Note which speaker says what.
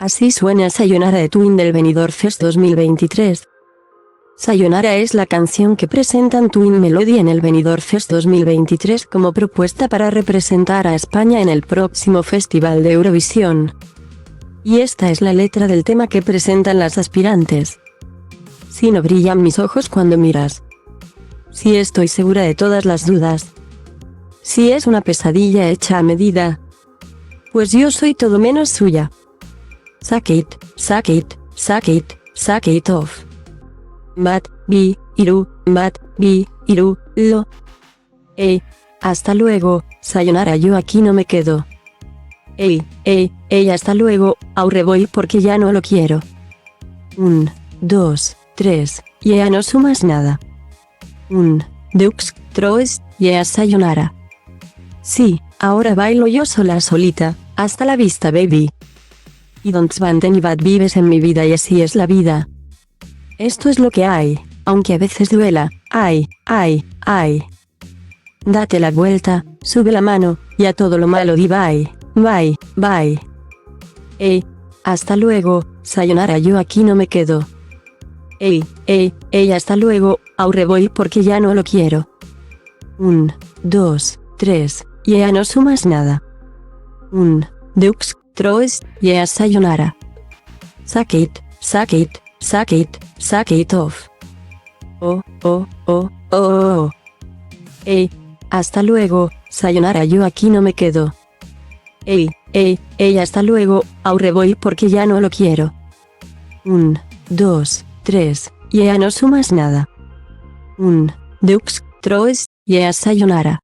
Speaker 1: Así suena Sayonara de Twin del Benidorm Fest 2023. Sayonara es la canción que presentan Twin Melody en el Benidorm Fest 2023 como propuesta para representar a España en el próximo Festival de Eurovisión. Y esta es la letra del tema que presentan las aspirantes. Si no brillan mis ojos cuando miras. Si estoy segura de todas las dudas. Si es una pesadilla hecha a medida. Pues yo soy todo menos suya. Suck it, suck it, suck it, suck it off. Bat, bi, iru, lo. Hasta luego, sayonara, yo aquí no me quedo. Hasta luego, aurre voy porque ya no lo quiero. 1, 2, 3, yeah, no sumas nada. 1, 2, 3, yeah, sayonara. Sí, ahora bailo yo sola solita, hasta la vista baby. Y don't want any bad vives en mi vida y así es la vida. Esto es lo que hay, aunque a veces duela, ay. Date la vuelta, sube la mano, y a todo lo malo di bye, bye. Hasta luego, sayonara, yo aquí no me quedo. Hasta luego, aurre voy porque ya no lo quiero. 1, 2, 3, yeah, no sumas nada. 1, 2, 3, yeah, sayonara. Suck it, suck it, suck it, suck it off. Oh. Hasta luego, sayonara, yo aquí no me quedo. Hasta luego, aurre voy porque ya no lo quiero. 1, 2, 3, yeah, no sumas nada. 1, 2, 3, yeah, sayonara.